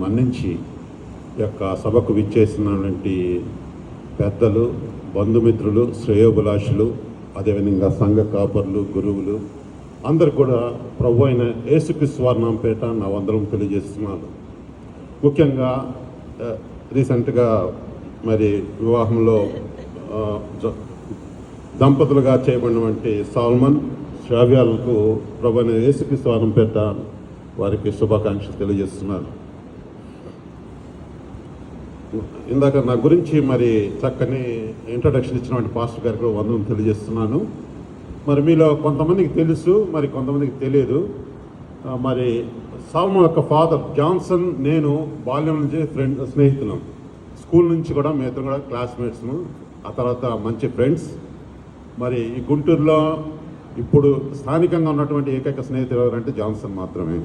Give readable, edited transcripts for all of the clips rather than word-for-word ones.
మన్నించి యొక్క సభకు విచ్చేసినటువంటి పెద్దలు, బంధుమిత్రులు, శ్రేయోభిలాషులు, అదేవిధంగా సంఘ కాపర్లు, గురువులు అందరు కూడా ప్రభు అయిన యేసుక్రీస్తు వారి నామముపేట నా వందనం తెలియజేస్తున్నాను. ముఖ్యంగా రీసెంట్గా మరి వివాహంలో దంపతులుగా చేయబడినటువంటి సాల్మన్, శ్రావ్యాలకు ప్రభు అయిన యేసుక్రీస్తు వారి నామముపేట వారికి శుభాకాంక్షలు తెలియజేస్తున్నాను. ఇందాక నా గురించి మరి చక్కని ఇంట్రడక్షన్ ఇచ్చినటువంటి పాస్టర్ గారికి వందనం తెలియజేస్తున్నాను. మరి మీలో కొంతమందికి తెలుసు, మరి కొంతమందికి తెలియదు. మరి సాల్మన్ యొక్క ఫాదర్ జాన్సన్, నేను బాల్యం నుంచి స్నేహితులం. స్కూల్ నుంచి కూడా మేతో కూడా క్లాస్మేట్స్ను, ఆ తర్వాత మంచి ఫ్రెండ్స్. మరి ఈ గుంటూరులో ఇప్పుడు స్థానికంగా ఉన్నటువంటి ఏకైక స్నేహితులు ఎవరంటే జాన్సన్ మాత్రమే.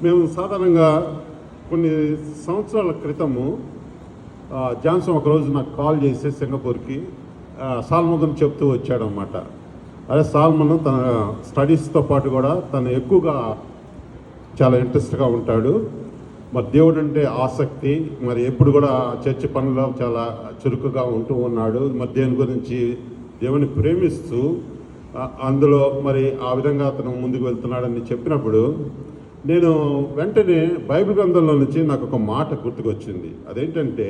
మేము సాధారణంగా కొన్ని సంవత్సరాల క్రితము జాన్సన్ ఒకరోజు నాకు కాల్ చేసి సింగపూర్కి సాల్మన్ గురించి చెప్తూ వచ్చాడనమాట. అదే సాల్మన్ తన స్టడీస్తో పాటు కూడా తను ఎక్కువగా చాలా ఇంట్రెస్ట్గా ఉంటాడు. మరి దేవుడు అంటే ఆసక్తి, మరి ఎప్పుడు కూడా చర్చి పనుల్లో చాలా చురుకుగా ఉంటూ ఉన్నాడు. మరి దేవుని గురించి, దేవుని ప్రేమిస్తూ అందులో మరి ఆ విధంగా అతను ముందుకు వెళ్తున్నాడని చెప్పినప్పుడు నేను వెంటనే బైబిల్ గ్రంథంలో నుంచి నాకు ఒక మాట గుర్తుకొచ్చింది. అదేంటంటే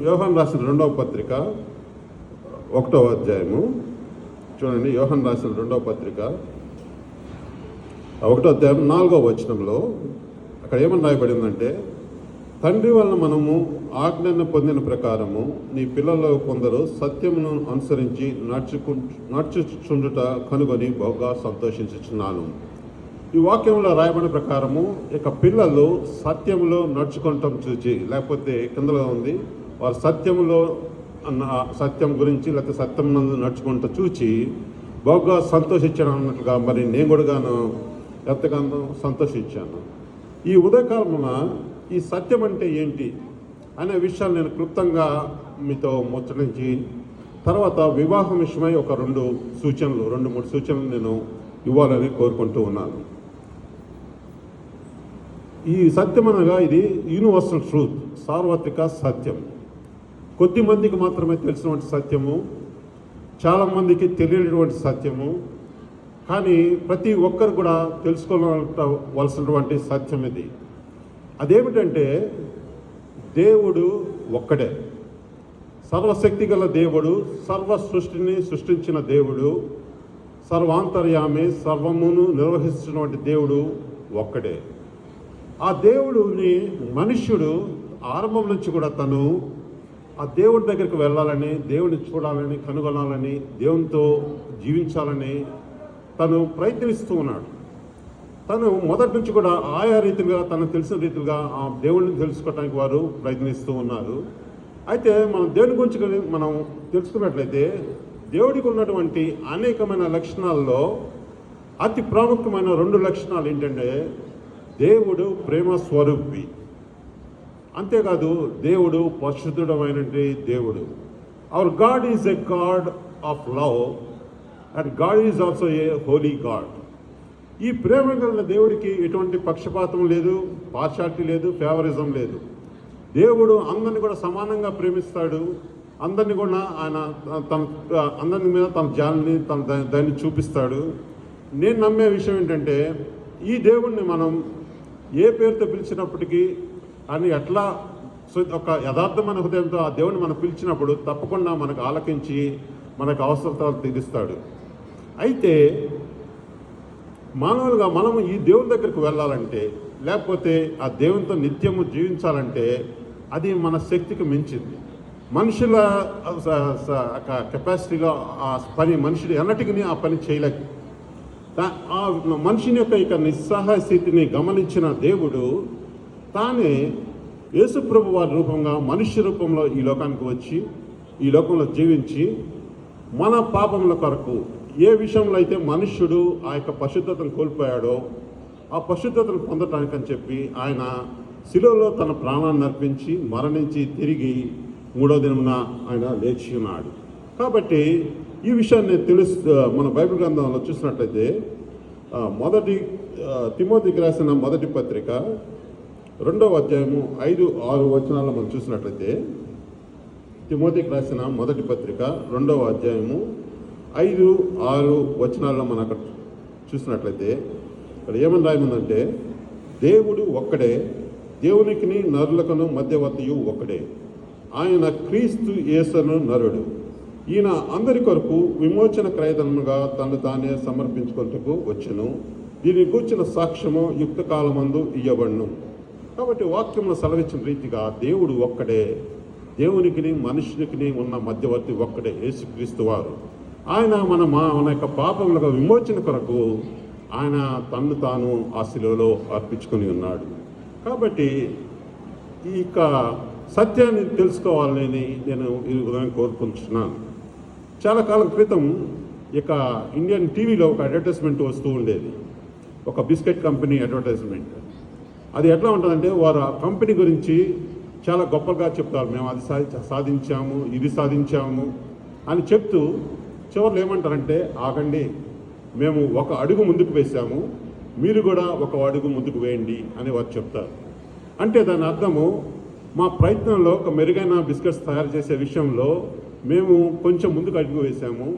యోహాను రాసిన 2వ పత్రిక 1వ అధ్యాయము చూడండి. యోహాను రాసిన 2వ పత్రిక 1వ అధ్యాయం 4వ వచనంలో అక్కడ ఏమని రాయబడిందంటే, తండ్రి వలన మనము ఆజ్ఞను పొందిన ప్రకారము నీ పిల్లల్లో కొందరు సత్యమును అనుసరించి నడుచుచుండుట కనుగొని బహుగా సంతోషించుచున్నాను. ఈ వాక్యంలో రాయబడిన ప్రకారము ఇక పిల్లలు సత్యములో నడుచుకుంటాం చూచి, లేకపోతే కిందలో ఉంది వారు సత్యములో సత్యం గురించి లేకపోతే సత్యం నందు నడుచుకుంటూ చూచి బాగా సంతోషించాను అన్నట్లుగా మరి నేను కూడా ఎంతగానో సంతోషించాను. ఈ ఉదయకాలమున ఈ సత్యం అంటే ఏంటి అనే విషయాలు నేను క్లుప్తంగా మీతో ముచ్చరించి తర్వాత వివాహం విషయమై ఒక 2-3 సూచనలు నేను ఇవ్వాలని కోరుకుంటూ ఉన్నాను. ఈ సత్యం అనగా ఇది యూనివర్సల్ ట్రూత్, సార్వత్రిక సత్యం. కొద్ది మందికి మాత్రమే తెలిసినటువంటి సత్యము, చాలామందికి తెలియనటువంటి సత్యము, కానీ ప్రతి ఒక్కరు కూడా తెలుసుకోవలసినటువంటి సత్యం ఇది. అదేమిటంటే దేవుడు ఒక్కడే, సర్వశక్తి గల దేవుడు, సర్వ సృష్టిని సృష్టించిన దేవుడు, సర్వాంతర్యామి, సర్వమును నిర్వహిస్తున్నటువంటి దేవుడు ఒక్కడే. ఆ దేవుడిని మనుష్యుడు ఆరంభం నుంచి కూడా తను ఆ దేవుడి దగ్గరికి వెళ్ళాలని, దేవుడిని చూడాలని, కనుగొనాలని, దేవునితో జీవించాలని తను ప్రయత్నిస్తూ ఉన్నాడు. తను మొదటి నుంచి కూడా ఆయా రీతిగా తనకు తెలిసిన రీతిగా ఆ దేవుడిని తెలుసుకోవడానికి వారు ప్రయత్నిస్తూ ఉన్నారు. అయితే మనం దేవుని గురించి మనం తెలుసుకున్నట్లయితే దేవుడికి ఉన్నటువంటి అనేకమైన లక్షణాల్లో అతి ప్రాముఖ్యమైన 2 లక్షణాలు ఏంటంటే, దేవుడు ప్రేమ స్వరూపి, అంతేకాదు దేవుడు పరిశుద్ధుడమైనటువంటి దేవుడు. Hour God is a God of love and God is also a Holi God. ఈ ప్రేమ కలిగిన దేవుడికి ఎటువంటి పక్షపాతం లేదు, పార్షాలిటీ లేదు, ఫేవరిజం లేదు. దేవుడు అందరిని కూడా సమానంగా ప్రేమిస్తాడు. అందరినీ కూడా ఆయన అందరి మీద తన జాలిని, దాన్ని చూపిస్తాడు. నేను నమ్మే విషయం ఏంటంటే, ఈ దేవుణ్ణి మనం ఏ పేరుతో పిలిచినప్పటికీ అని ఎట్లా ఒక యథార్థమైన హృదయంతో ఆ దేవుని మనం పిలిచినప్పుడు తప్పకుండా మనకు ఆలకించి మనకు అవసరతలు తీరుస్తాడు. అయితే మానవులుగా మనము ఈ దేవుని దగ్గరికి వెళ్ళాలంటే, లేకపోతే ఆ దేవునితో నిత్యము జీవించాలంటే అది మన శక్తికి మించింది. మనుషుల కెపాసిటీగా ఆ పని మనుషుడు ఎన్నటికీ ఆ పని చేయలేక, ఆ మనిషిని యొక్క నిస్సహాయ స్థితిని గమనించిన దేవుడు తానే యేసుప్రభు వారి రూపంగా మనుష్య రూపంలో ఈ లోకానికి వచ్చి ఈ లోకంలో జీవించి మన పాపముల కొరకు ఏ విషయంలో అయితే మనుష్యుడు ఆ యొక్క పరిశుద్ధతను కోల్పోయాడో ఆ పరిశుద్ధతను పొందటానికని చెప్పి ఆయన శిలువలో తన ప్రాణాన్ని అర్పించి మరణించి తిరిగి 3వ దినమున ఆయన లేచి ఉన్నాడు. కాబట్టి ఈ విషయాన్ని మన బైబిల్ గ్రంథంలో చూసినట్లయితే మొదటి తిమోతికి రాసిన మొదటి పత్రిక 2వ అధ్యాయము 5-6 వచనాల్లో మనం చూసినట్లయితే, తిమోతికి రాసిన మొదటి పత్రిక 2వ అధ్యాయము 5-6 వచనాల్లో మనం అక్కడ చూసినట్లయితే ఇక్కడ ఏమని రాయమందంటే, దేవుడు ఒక్కడే, దేవునికిని నరులకును మధ్యవర్తియు ఒక్కడే, ఆయన క్రీస్తు యేసును నరుడు. ఈయన అందరి కొరకు విమోచన క్రయధనముగా తను తానే సమర్పించుకుంటూ వచ్చును. దీని కూర్చున్న సాక్ష్యము యుక్త కాలమందు ఇయ్యబడును. కాబట్టి వాక్యమును సెలవిచ్చిన రీతిగా దేవుడు ఒక్కడే, దేవునికిని మనుషునికిని ఉన్న మధ్యవర్తి ఒక్కడే, యేసుక్రీస్తు వారు. ఆయన మన యొక్క పాపములకు విమోచన కొరకు ఆయన తన్ను తాను ఆ శిలువలో అర్పించుకొని ఉన్నాడు. కాబట్టి ఈ యొక్క సత్యాన్ని తెలుసుకోవాలని నేను ఈ ఉదయం కోరుకుంటున్నాను. చాలా కాలం క్రితం ఇక ఇండియన్ టీవీలో ఒక అడ్వర్టైజ్మెంట్ వస్తూ ఉండేది, ఒక బిస్కెట్ కంపెనీ అడ్వర్టైజ్మెంట్. అది ఎట్లా ఉంటుందంటే, వారు ఆ కంపెనీ గురించి చాలా గొప్పగా చెప్తారు. మేము అది సాధించాము, ఇది సాధించాము అని చెప్తూ చివరిలో ఏమంటారంటే, ఆగండి, మేము ఒక అడుగు ముందుకు వేసాము, మీరు కూడా ఒక అడుగు ముందుకు వేయండి అని వారు చెప్తారు. అంటే దాని అర్థము, మా ప్రయత్నంలో ఒక మెరుగైన బిస్కెట్స్ తయారు చేసే విషయంలో మేము కొంచెం ముందుకు అడుగు వేసాము,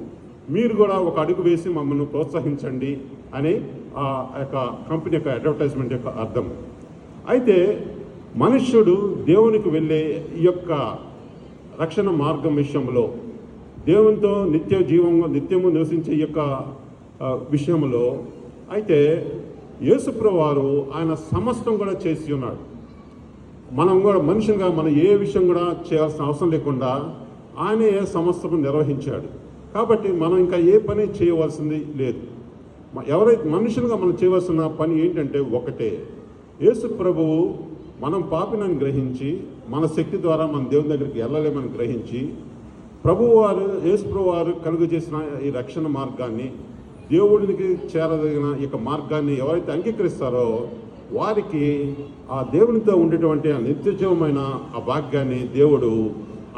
మీరు కూడా ఒక అడుగు వేసి మమ్మల్ని ప్రోత్సహించండి అని ఆ యొక్క కంపెనీ యొక్క అడ్వర్టైజ్మెంట్ యొక్క అర్థం. అయితే మనుష్యుడు దేవునికి వెళ్ళే ఈ యొక్క రక్షణ మార్గం విషయంలో, దేవునితో నిత్యము నివసించే ఈ యొక్క విషయంలో అయితే యేసుప్రభువు వారు ఆయన సమస్తం కూడా చేసి ఉన్నాడు. మనం కూడా మనుషులుగా మనం ఏ విషయం కూడా చేయాల్సిన అవసరం లేకుండా ఆయనే సమస్తము నిర్వహించాడు. కాబట్టి మనం ఇంకా ఏ పని చేయవలసింది లేదు. ఎవరైతే మనుషులుగా మనం చేయవలసిన పని ఏంటంటే ఒకటే, యేసు ప్రభువు మనం పాపినని గ్రహించి మన శక్తి ద్వారా మన దేవుని దగ్గరికి వెళ్ళలేమని గ్రహించి యేసు ప్రభు వారు కలుగు చేసిన ఈ రక్షణ మార్గాన్ని, దేవుడికి చేరదగిన ఈ యొక్క మార్గాన్ని ఎవరైతే అంగీకరిస్తారో వారికి ఆ దేవునితో ఉండేటువంటి ఆ నిత్యజీవమైన ఆ భాగ్యాన్ని దేవుడు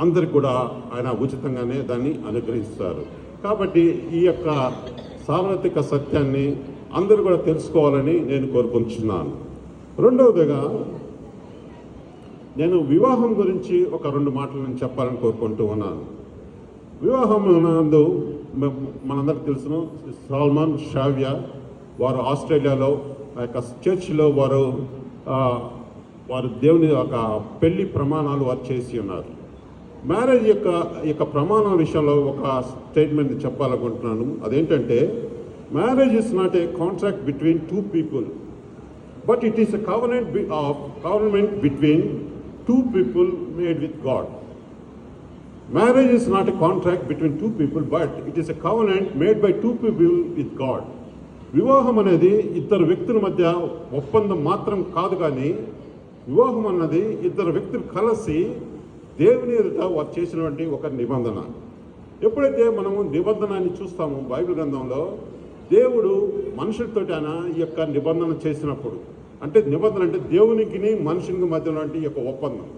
అందరికి కూడా ఆయన ఉచితంగానే దాన్ని అనుగ్రహిస్తారు. కాబట్టి ఈ యొక్క సార్వత్రిక సత్యాన్ని అందరూ కూడా తెలుసుకోవాలని నేను కోరుకుంటున్నాను. రెండవదిగా నేను వివాహం గురించి ఒక 2 మాటలు నేను చెప్పాలని కోరుకుంటూ ఉన్నాను. వివాహం నందు మనందరికీ తెలుసును, సాల్మన్ షావ్య వారు ఆస్ట్రేలియాలో ఆ యొక్క చర్చిలో వారు దేవుని యొక్క పెళ్లి ప్రమాణాలు వారు చేసి ఉన్నారు. మ్యారేజ్ యొక్క ప్రమాణాల విషయంలో ఒక స్టేట్మెంట్ చెప్పాలనుకుంటున్నాను. అదేంటంటే, marriage is not a contract between 2 people, but it is a covenant between 2 people made with God. Marriage is not a contract between 2 people, but it is a covenant made by 2 people with God. వివాహం అనేది ఇద్దరు వ్యక్తుల మధ్య ఒప్పందం మాత్రం కాదు, కానీ వివాహం అన్నది ఇద్దరు వ్యక్తులు కలిసి దేవుని ఎదుట వారు చేసినటువంటి ఒక నిబంధన. ఎప్పుడైతే మనము నిబంధనని చూస్తామో బైబిల్ గ్రంథంలో, దేవుడు మనుషులతో ఆయన ఈ యొక్క నిబంధన చేసినప్పుడు, అంటే నిబంధన అంటే దేవునికి మనుషునికి మధ్యలో ఈ యొక్క ఒప్పందం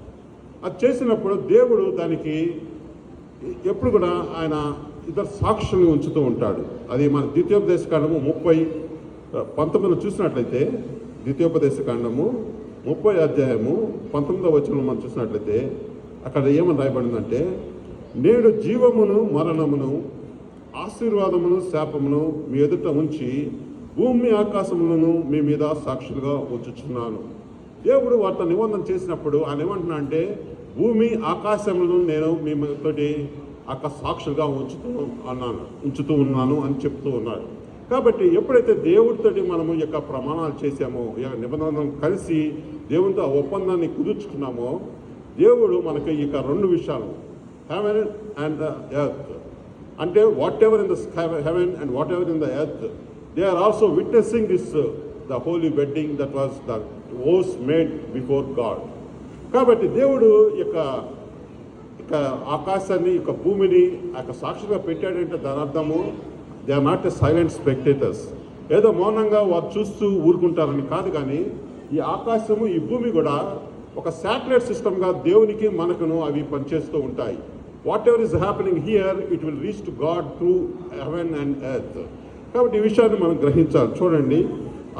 అది చేసినప్పుడు దేవుడు దానికి ఎప్పుడు కూడా ఆయన ఇద్దరు సాక్షుల్ని ఉంచుతూ ఉంటాడు. అది మన ద్వితీయోపదేశకాండము 19 చూసినట్లయితే, ద్వితీయోపదేశకాండము 30 అధ్యాయము 19వ వచనంలో మనం చూసినట్లయితే అక్కడ ఏమని రాయబడిందంటే, నేడు జీవమును మరణమును ఆశీర్వాదమును శాపమును మీ ఎదుట ఉంచి భూమి ఆకాశములను మీ మీద సాక్షులుగా ఉంచుచున్నాను. దేవుడు వాటితో నిబంధన చేసినప్పుడు ఆయన ఏమంటున్నా అంటే, భూమి ఆకాశములను నేను మీతోటి సాక్షులుగా ఉంచుతూ ఉన్నాను అని చెప్తూ ఉన్నాడు. కాబట్టి ఎప్పుడైతే దేవుడితోటి మనము ఈ యొక్క ప్రమాణాలు చేసామో, ఈ నిబంధనలను కలిసి దేవునితో ఆ ఒప్పందాన్ని కుదుర్చుకున్నామో, దేవుడు మనకి ఇక 2 విషయాలు, హెవెన్ అండ్ ఎర్త్, అంటే whatever in the heaven and whatever in the earth, they are also witnessing this the holy wedding that was the oath made before God. కాబట్టి దేవుడు యొక్క ఆకాశాన్ని భూమిని సాక్షిగా పెట్టాడంటే దాని అర్థము, they are not a silent spectators. ఏదో మౌనంగా వారు చూస్తూ ఊరుకుంటారని కాదు, కానీ ఈ ఆకాశము ఈ భూమి కూడా ఒక శాటిలైట్ సిస్టమ్గా దేవునికి మనకును అవి పనిచేస్తూ ఉంటాయి. What ever is happening here, it will reach to God through haven and earth. కాబట్టి ఈ విషయాన్ని మనం గ్రహించాలి. చూడండి,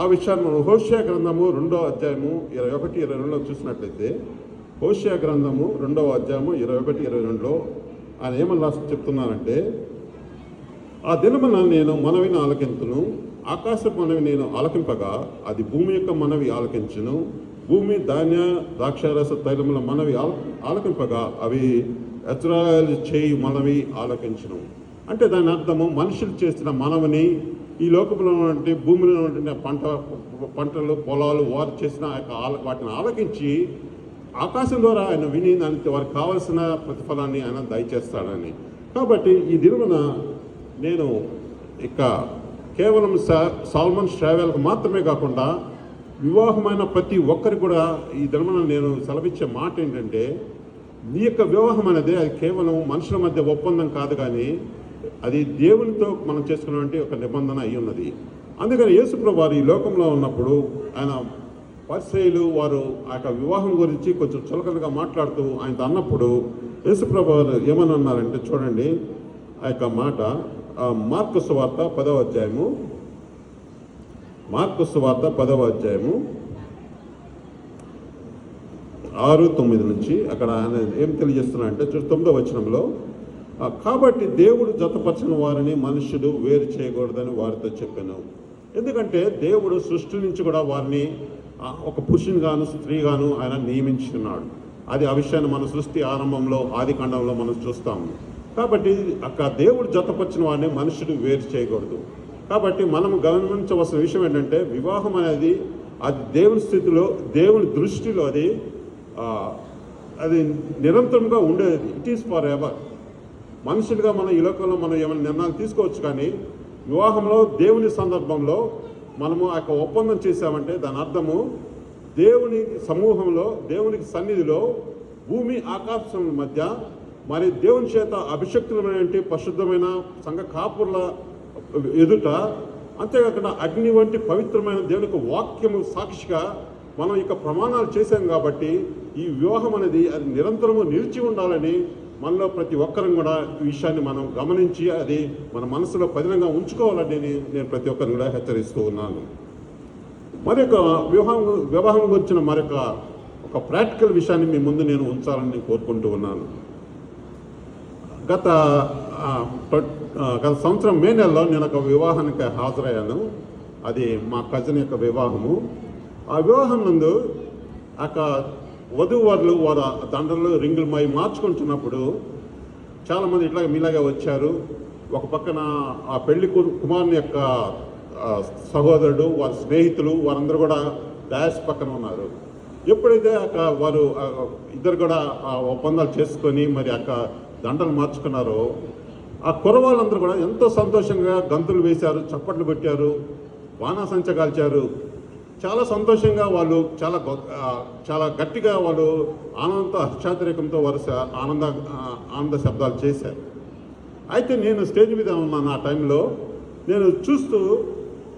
ఆ విషయాన్ని మనం హోషేయ గ్రంథము 2వ అధ్యాయము 21, 22లో చూసినట్లయితే, హోషేయ గ్రంథము 2వ అధ్యాయము 21, 22లో ఆయన ఏమని రాసి చెప్తున్నారంటే, ఆ దినమున నేను మనవిని ఆలకింతును, ఆకాశపు మనవి నేను ఆలకింపగా అది భూమి యొక్క మనవి ఆలకించును, భూమి ధాన్య ద్రాక్షారస తైలముల మనవి ఆలకింపగా అవి ఇజ్రాయేలు చేయి మనవి ఆలకించును. అంటే దాని అర్థము మనుషులు చేసిన మనవిని ఈ లోకంలో ఉన్నటువంటి భూమిలో ఉన్నటువంటి పంటలు పొలాలు వారు చేసిన వాటిని ఆలకించి ఆకాశం ద్వారా ఆయన విని దానికి వారికి కావలసిన ప్రతిఫలాన్ని ఆయన దయచేస్తాడని. కాబట్టి ఈ దినమున నేను ఇక కేవలం సాల్మన్ శ్రావ్యాలకు మాత్రమే కాకుండా వివాహమైన ప్రతి ఒక్కరికి కూడా ఈ దినమున నేను సెలవిచ్చే మాట ఏంటంటే, నీ యొక్క వివాహం అనేది అది కేవలం మనుషుల మధ్య ఒప్పందం కాదు, కానీ అది దేవునితో మనం చేసుకున్నటువంటి ఒక నిబంధన అయి ఉన్నది. అందుకని యేసుప్రభువు వారు ఈ లోకంలో ఉన్నప్పుడు ఆయన పరిసయ్యులు వారు ఆ యొక్క వివాహం గురించి కొంచెం చులకనగా మాట్లాడుతూ ఆయనతో అన్నప్పుడు యేసుప్రభువు వారు ఏమని అన్నారంటే, చూడండి ఆ యొక్క మాట, మార్కు సువార్త 10వ అధ్యాయము, మార్కు సువార్త 10వ అధ్యాయము 6-9 నుంచి అక్కడ ఆయన ఏం తెలియజేస్తున్నారంటే, 9వ వచనంలో, కాబట్టి దేవుడు జతపరచిన వారిని మనుషుడు వేరు చేయకూడదని వారితో చెప్పాను. ఎందుకంటే దేవుడు సృష్టి నుంచి కూడా వారిని ఒక పురుషుని గాను స్త్రీ గాను ఆయన నియమించున్నాడు. అది ఆ విషయాన్ని మన సృష్టి ఆరంభంలో ఆదికాండంలో మనం చూస్తాము. కాబట్టి అక్కడ దేవుడు జతపరిచిన వారిని మనుషుడు వేరు చేయకూడదు. కాబట్టి మనం గమనించవలసిన విషయం ఏంటంటే, వివాహం అనేది అది దేవుని స్థితిలో దేవుని దృష్టిలో అది నిరంతరంగా ఉండేది. It is for ever. మనుషులుగా మనం ఈ లోకంలో మనం ఏమైనా నిర్ణయాలు తీసుకోవచ్చు, కానీ వివాహంలో దేవుని సందర్భంలో మనము ఆ యొక్క ఒప్పందం చేశామంటే దాని అర్థము దేవుని సమూహంలో, దేవునికి సన్నిధిలో, భూమి ఆకాశం మధ్య మరి దేవుని చేత అభిషక్తులమైనటువంటి పరిశుద్ధమైన సంఘ కాపుర్ల ఎదుట, అంతేకాకుండా అగ్ని వంటి పవిత్రమైన దేవునికి వాక్యము సాక్షిగా మనం ఇక ప్రమాణాలు చేశాం. కాబట్టి ఈ వివాహం అనేది అది నిరంతరము నిలిచి ఉండాలని మనలో ప్రతి ఒక్కరం కూడా ఈ విషయాన్ని మనం గమనించి అది మన మనసులో పదిలంగా ఉంచుకోవాలని నేను ప్రతి ఒక్కరిని కూడా హెచ్చరిస్తూ ఉన్నాను. మరొక వివాహం గురించిన ఒక ప్రాక్టికల్ విషయాన్ని మీ ముందు నేను ఉంచాలని కోరుకుంటూ ఉన్నాను. గత సంవత్సరం మే నెలలో నేను ఒక వివాహానికి హాజరయ్యాను. అది మా కజిన్ యొక్క వివాహము. ఆ వివాహం నందు వధూవరులు వారు దండలు రింగులు మార్చుకుంటున్నప్పుడు చాలామంది ఇట్లాగే మీలాగా వచ్చారు. ఒక పక్కన ఆ పెళ్లి కుమారుని యొక్క సహోదరుడు, వారి స్నేహితులు, వారందరూ కూడా డాష్ పక్కన ఉన్నారు. ఎప్పుడైతే వారు ఇద్దరు కూడా ఒప్పందాలు చేసుకొని మరి దండలు మార్చుకున్నారో, ఆ కుర్రవాళ్ళందరూ కూడా ఎంతో సంతోషంగా గంతులు వేశారు, చప్పట్లు పెట్టారు, బాణాసంచ కాల్చారు. చాలా సంతోషంగా వాళ్ళు చాలా గట్టిగా వాళ్ళు హర్షాతిరేకంతో వారు ఆనంద శబ్దాలు చేశారు. అయితే నేను స్టేజ్ మీద ఉన్నాను. ఆ టైంలో నేను చూస్తూ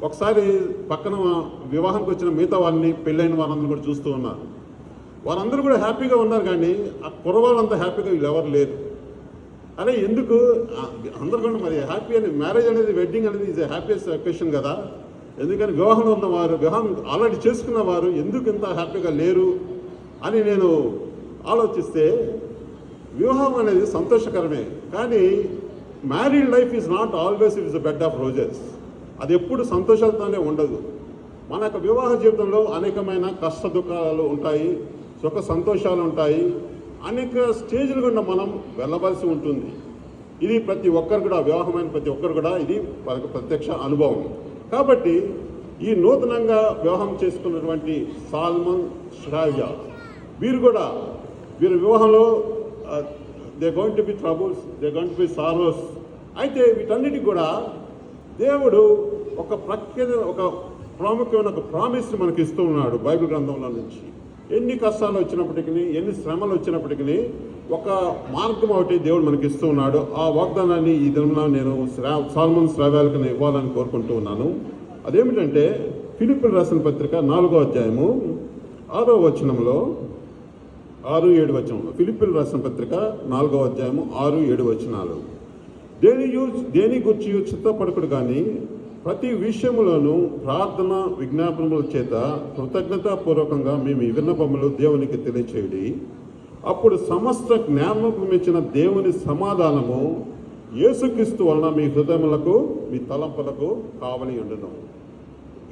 ఒకసారి పక్కన వివాహానికి వచ్చిన మిగతా వాళ్ళని, పెళ్ళైన వారందరూ కూడా చూస్తూ ఉన్నారు. వారందరూ కూడా హ్యాపీగా ఉన్నారు, కానీ ఆ కుర్రవాళ్ళంతా హ్యాపీగా వీళ్ళు ఎవరు లేరు. అరే ఎందుకు అందరూ కూడా మరి హ్యాపీ అని, మ్యారేజ్ అనేది, వెడ్డింగ్ అనేది ఈజ్ హ్యాపీయెస్ట్ అకేషన్ కదా. ఎందుకని వివాహంలో ఉన్నవారు, వివాహం ఆల్రెడీ చేసుకున్న వారు ఎందుకు ఇంత హ్యాపీగా లేరు అని నేను ఆలోచిస్తే, వివాహం అనేది సంతోషకరమే, కానీ married life is not always it is a bed of roses. అది ఎప్పుడు సంతోషాలతోనే ఉండదు. మన యొక్క వివాహ జీవితంలో అనేకమైన కష్ట దుఃఖాలు ఉంటాయి, సుఖ సంతోషాలు ఉంటాయి, అనేక స్టేజ్లు గుండా మనం వెళ్ళవలసి ఉంటుంది. ఇది ప్రతి ఒక్కరు కూడా, వివాహమైన ప్రతి ఒక్కరు కూడా ఇది ప్రత్యక్ష అనుభవం. కాబట్టి ఈ నూతనంగా వివాహం చేసుకున్నటువంటి సాల్మన్ శ్రావ్య వీరి వివాహంలో they going to be troubles, they going to be sorrows. అయితే వీటన్నిటికి కూడా దేవుడు ఒక ప్రాముఖ్యమైన ఒక ప్రామిస్ మనకి ఇస్తూ ఉన్నాడు బైబిల్ గ్రంథంలో నుంచి. ఎన్ని కష్టాలు వచ్చినప్పటికీ, ఎన్ని శ్రమలు వచ్చినప్పటికీ ఒక మార్గం ఒకటి దేవుడు మనకి ఇస్తూ ఉన్నాడు. ఆ వాగ్దానాన్ని ఈ దినంలో నేను సాల్మన్ శ్రావ్యాలకు ఇవ్వాలని కోరుకుంటూ ఉన్నాను. అదేమిటంటే, ఫిలిప్పీయులకు రాసిన పత్రిక 4వ అధ్యాయము 6వ వచనంలో, 6-7 వచనంలో, ఫిలిప్పీయులకు రాసిన పత్రిక 4వ అధ్యాయము 6-7 వచనాలు, దేని గురించి చిత్తపడకుడు కానీ ప్రతి విషయములోనూ ప్రార్థన విజ్ఞాపనముల చేత కృతజ్ఞతాపూర్వకంగా మేము ఈ విన్నపములు దేవునికి తెలియచేయడి. అప్పుడు సమస్త జ్ఞానముకు మించిన దేవుని సమాధానము యేసుక్రీస్తు వలన మీ హృదయములకు మీ తలంపులకు కావలి ఉండును.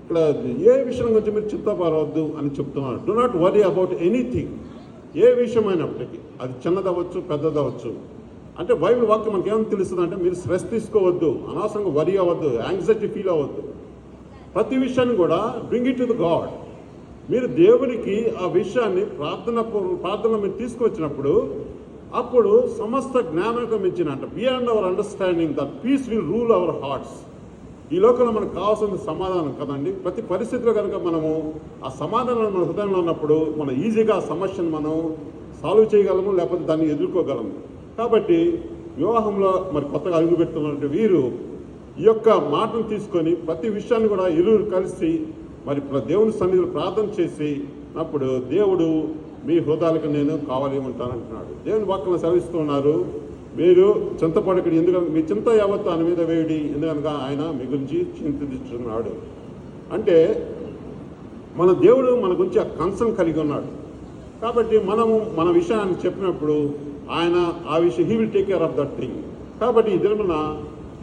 ఇక్కడ ఏ విషయం గురించి మీరు చింతపడవద్దు అని చెప్తున్నారు. Do not worry about anything. ఏ విషయమైనప్పటికీ అది చిన్నదవచ్చు పెద్దదవచ్చు. అంటే బైబిల్ వాక్యం మనకి ఏమని తెలుస్తుంది అంటే మీరు స్ట్రెస్ తీసుకోవద్దు, అనవసరంగా వరీ అవ్వద్దు, యాంగ్జైటీ ఫీల్ అవ్వద్దు. ప్రతి విషయాన్ని కూడా bring it to the God. మీరు దేవునికి ఆ విషయాన్ని ప్రార్థన మీరు తీసుకొచ్చినప్పుడు అప్పుడు సమస్త జ్ఞానంగా మించిన అంటే beyond our understanding that peace will rule our hearts. ఈ లోకంలో మనకు కావాల్సిన సమాధానం కదండి. ప్రతి పరిస్థితిలో కనుక మనము ఆ సమాధానం మన హృదయంలో ఉన్నప్పుడు మనం ఈజీగా ఆ సమస్యను మనం సాల్వ్ చేయగలము, లేకపోతే దాన్ని ఎదుర్కోగలము. కాబట్టి వివాహంలో మరి కొత్తగా అడుగు పెడుతున్నటువంటి వీరు ఈ యొక్క మాటను తీసుకొని ప్రతి విషయాన్ని కూడా ఇరువురు కలిసి మరి దేవుని సన్నిధిలో ప్రార్థన చేసి అప్పుడు దేవుడు మీ హృదయాలకు నేను కావాలి ఉంటానంటున్నాడు. దేవుని వాక్యం సెలవిస్తూ ఉన్నారు, మీరు చింతపడకడి, ఎందుకంటే మీ చింత యావత్తు ఆయన మీద వేయడి, ఎందుకనగా ఆయన మీ గురించి చింతిస్తున్నాడు. అంటే మన దేవుడు మన గురించి ఆ కన్సర్న్ కలిగి ఉన్నాడు. కాబట్టి మనము మన విషయాన్ని చెప్పినప్పుడు ఆయన ఆ విషయం he will take care of that thing. కాబట్టి ఈ దినమున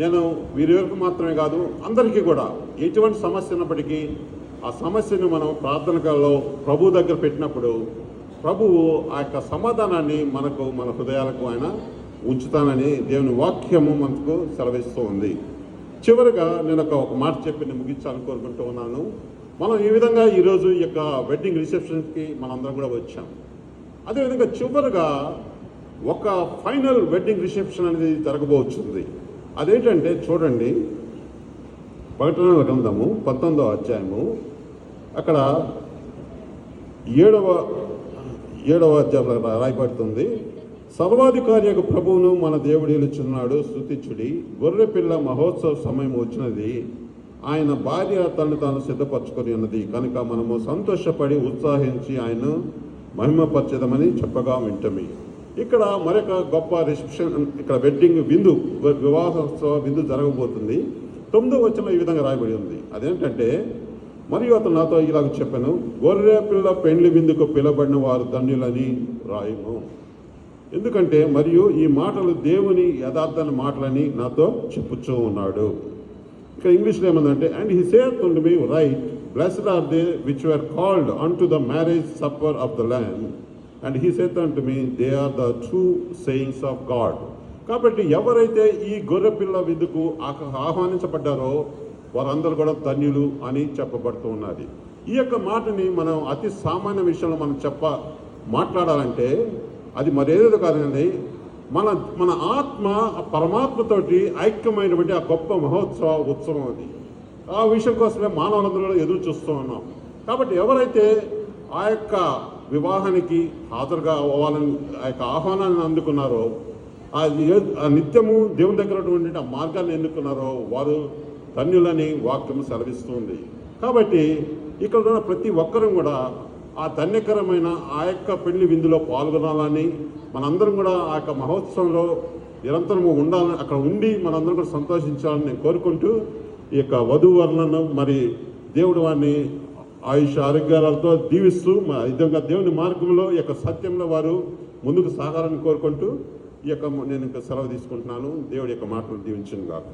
నేను వీరి వరకు మాత్రమే కాదు అందరికీ కూడా ఎటువంటి సమస్య ఉన్నప్పటికీ ఆ సమస్యను మనం ప్రార్థనలో ప్రభు దగ్గర పెట్టినప్పుడు ప్రభువు ఆ యొక్క సమాధానాన్ని మన హృదయాలకు ఆయన ఉంచుతానని దేవుని వాక్యము మనకు సెలవిస్తూ ఉంది. చివరిగా నేను ఒక మాట చెప్పి నేను ముగించాలని కోరుకుంటూ ఉన్నాను. మనం ఈ విధంగా ఈరోజు ఈ యొక్క వెడ్డింగ్ రిసెప్షన్కి మనందరం కూడా వచ్చాం. అదేవిధంగా చివరిగా ఒక ఫైనల్ వెడ్డింగ్ రిసెప్షన్ అనేది జరగబోతుంది. అదేంటంటే చూడండి, ప్రకటనల గ్రంథము 19వ అధ్యాయము అక్కడ 7వ అధ్యాయంలో రాయబడుతుంది, సర్వాధికారి యొక్క ప్రభువును మన దేవుడు ఏలుచున్నాడు, స్తుతించుడి. గొర్రె పిల్ల మహోత్సవ సమయం వచ్చినది, ఆయన భార్య తనను తాను సిద్ధపరచుకొని ఉన్నది కనుక మనము సంతోషపడి ఉత్సాహించి ఆయన మహిమపరచదమని చెప్పగా వింటమి. ఇక్కడ మరొక గొప్ప రిసెప్షన్, ఇక్కడ వెడ్డింగ్ విందు, వివాహోత్సవ విందు జరగబోతుంది. 9వ వచనంలో ఈ విధంగా రాయబడి ఉంది. అదేంటంటే, మరియు అతను నాతో ఇలాగ చెప్పాను, గొర్రె పిల్ల పెండ్లి విందుకు పిలబడిన వారు ధన్యులని రాయము. ఎందుకంటే మరియు ఈ మాటలు దేవుని యథార్థన మాటలని నాతో చెప్పుచూ ఉన్నాడు. ఇక్కడ ఇంగ్లీష్లో ఏమందంటే, and he said unto me, right, blessed are they which were called unto the marriage supper of the Lamb. And he said unto me, they are the true sayings of God. కాబట్టి ఎవరైతే ఈ గొర్రెపిల్ల విందుకు ఆహ్వానించబడ్డారో వారందరూ కూడా ధన్యులు అని చెప్పబడుతూ ఉన్నది. ఈ యొక్క మాటని మనం అతి సామాన్య విషయంలో మనం మాట్లాడాలంటే అది మరేదో కాదండి, మన ఆత్మ పరమాత్మతోటి ఐక్యమైనటువంటి ఆ గొప్ప ఉత్సవం అది. ఆ విషయం కోసమే మానవులందరూ కూడా ఎదురు చూస్తూ ఉన్నాం. కాబట్టి ఎవరైతే ఆ యొక్క వివాహానికి హాజరుగా అవ్వాలని ఆ యొక్క ఆహ్వానాన్ని అందుకున్నారో, ఆ నిత్యము దేవుని దగ్గర ఉన్నటువంటి ఆ మార్గాన్ని ఎన్నుకున్నారో వారు ధన్యులని వాక్యం సెలవిస్తుంది. కాబట్టి ఇక్కడ ఉన్న ప్రతి ఒక్కరూ కూడా ఆ ధన్యకరమైన ఆ యొక్క పెళ్లి విందులో పాల్గొనాలని, మనందరం కూడా ఆ యొక్క మహోత్సవంలో నిరంతరము ఉండాలని, అక్కడ ఉండి మనందరం కూడా సంతోషించాలని నేను కోరుకుంటూ ఈ యొక్క వధూవరులను మరి దేవుడు వారిని ఆయుష్ ఆరోగ్యాలతో దీవిస్తూ విధంగా దేవుని మార్గంలో ఈ యొక్క సత్యంలో వారు ముందుకు సాగాలని కోరుకుంటూ ఈ యొక్క నేను ఇంకా సెలవు తీసుకుంటున్నాను. దేవుడి యొక్క మాటలు దీవించును గాక.